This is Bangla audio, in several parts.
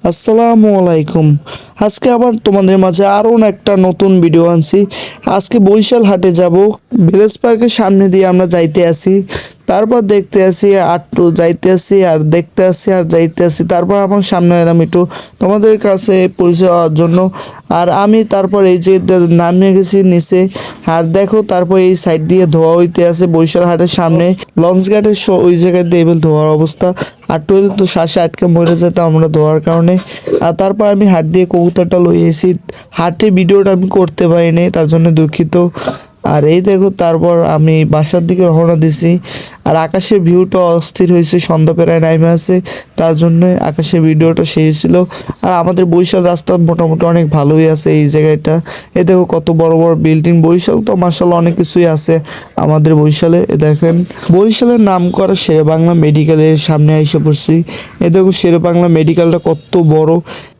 আসসালামু আলাইকুম। আজকে আবার তোমাদের মাঝে আরও একটা নতুন ভিডিও আনছি। আজকে বরিশাল হাটে যাব। ভিলেজ পার্কের সামনে দিয়ে আমরা যাইতে আসি, তারপর দেখতে আসি, আটটু যাইতে আসি আর দেখতে আসি আর যাইতে আসি। তারপর আমার সামনে এলাম একটু তোমাদের কাছে পরিচয় হওয়ার জন্য। আর আমি তারপর এই যে নামিয়ে গেছি নিচে। আর দেখো তারপর এই সাইড দিয়ে ধোয়া হইতে আছে বরিশাল হাটের সামনে লঞ্চ ঘাটের ওই জায়গায় দিয়ে ধোয়ার অবস্থা। আর টুয়েল তো শ্বাসে আটকে মরে যেত আমরা ধোয়ার কারণে। আর তারপর আমি হাত দিয়ে কবুতরটা লই এসেছি। হাটে ভিডিওটা আমি করতে পারিনি, তার জন্য দুঃখিত। আর এই দেখো তারপর আমি বাসার দিকে রওনা দিছি। আর আকাশের ভিউটা অস্থির হয়েছে, সন্ধ্যা প্রায় নামে আছে, তার জন্য আকাশের ভিডিওটা শেষ ছিল। আর আমাদের বরিশাল রাস্তা মোটামুটি অনেক ভালোই আছে এই জায়গাটা। এ দেখো কত বড় বড় বিল্ডিং। বরিশাল তো মার্শাল্লাহ অনেক কিছুই আছে আমাদের বরিশালে। এ দেখেন বরিশালের নাম করা শেরেবাংলা মেডিকেলের সামনে এসে পড়ছি। এ দেখো শেরেবাংলা মেডিকেলটা কত বড়।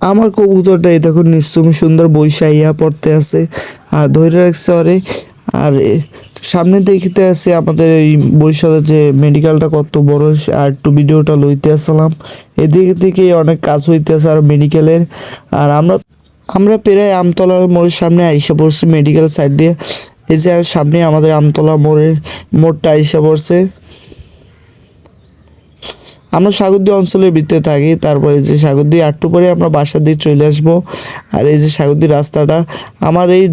আমার কবুতরটা এই দেখো নিশ্চুম সুন্দর বৈশাইয়া পড়তে আছে আর ধরে রাখছে ওরে। আর সামনে দেখতে আছে আমাদের এই বরিশালের যে মেডিকেলটা কত বড়। আর একটু ভিডিওটা লইতে আসলাম। এদিকে থেকে অনেক কাজ হইতে আছে আর মেডিকেলের। আর আমরা প্রায় আমতলা মোড়ের সামনে আইসা পড়ছি মেডিকেল সাইড দিয়ে। এই যে সামনে আমাদের আমতলা মোড়টা আইসা পড়ছে। আমরা সাগরদী অঞ্চলের ভিতরে থাকি। তারপরে যে সাগরদী আটটু পরে আমরা বাসা দিয়ে চলে আসবো। আর এই যে সাগরদী রাস্তাটা আমার এই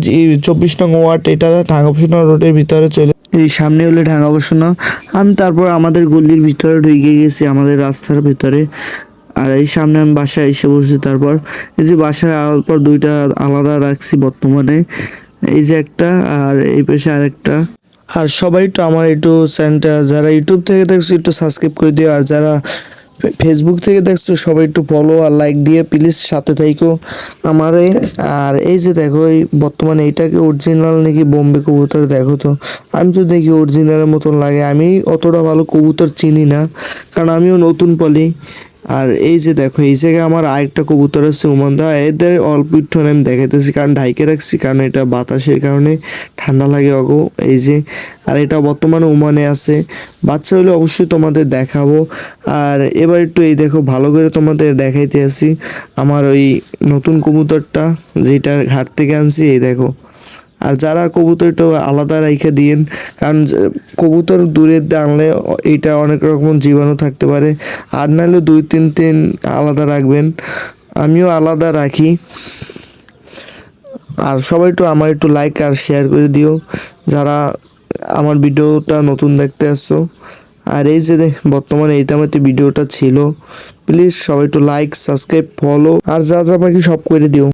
24 নং ওয়ার্ড, এটা ঢাকাভূষণ রোডের ভিতরে চলে, এই সামনে হলে ঢাকাভূষণ। আমি তারপর আমাদের গলির ভিতরে ঢুকে গেছি, আমাদের রাস্তার ভিতরে। আর এই সামনে আমি বাসায় এসে বসছি। তারপর এই যে বাসায় আসার পর দুইটা আলাদা রাখছি বর্তমানে, এই যে একটা আর এই পাশে আরেকটা। আর সবাই একটু আমার একটু চ্যানেলটা যারা ইউটিউব থেকে দেখছো একটু সাবস্ক্রাইব করে দিও, আর যারা ফেসবুক থেকে দেখছো সবাই একটু ফলো আর লাইক দিয়ে প্লিজ সাথে থাইকো আমারে। আর এই যে দেখো এই বর্তমানে এইটাকে অরিজিনাল নাকি বোম্বে কবুতর, দেখো তো আমি তো দেখি অরিজিনালের মতন লাগে। আমি অতটা ভালো কবুতর চিনি না, কারণ আমিও নতুন পলি। আর এই যে দেখো এই জায়গায় আমার আরেকটা কবুতর আছে উমানদা। এদের অল্প একটু আমি দেখাইতেছি কারণ ঢাইকে রাখছি, কারণ এটা বাতাসের কারণে ঠান্ডা লাগে অগো। এই যে আর এটা বর্তমানে ওমানে আছে। বাচ্চা হলে অবশ্যই তোমাদের দেখাবো। আর এবার একটু এই দেখো ভালো করে তোমাদের দেখাইতে আসি আমার ওই নতুন কবুতরটা যেটার ঘাট থেকে আনছি। এই দেখো। আর যারা কবুতর একটু আলাদা রাইখে দিয়েন, কারণ কবুতর দূরে আনলে এইটা অনেক রকম জীবাণু থাকতে পারে। আর নাহলে 2-3 আলাদা রাখবেন, আমিও আলাদা রাখি। আর সবাই একটু আমার একটু লাইক আর শেয়ার করে দিও যারা আমার ভিডিওটা নতুন দেখতে আসছো। আর এই যে বর্তমানে এইটা আমার ভিডিওটা ছিল, প্লিজ সবাই একটু লাইক সাবস্ক্রাইব ফলো আর যা যা বাকি সব করে দিও।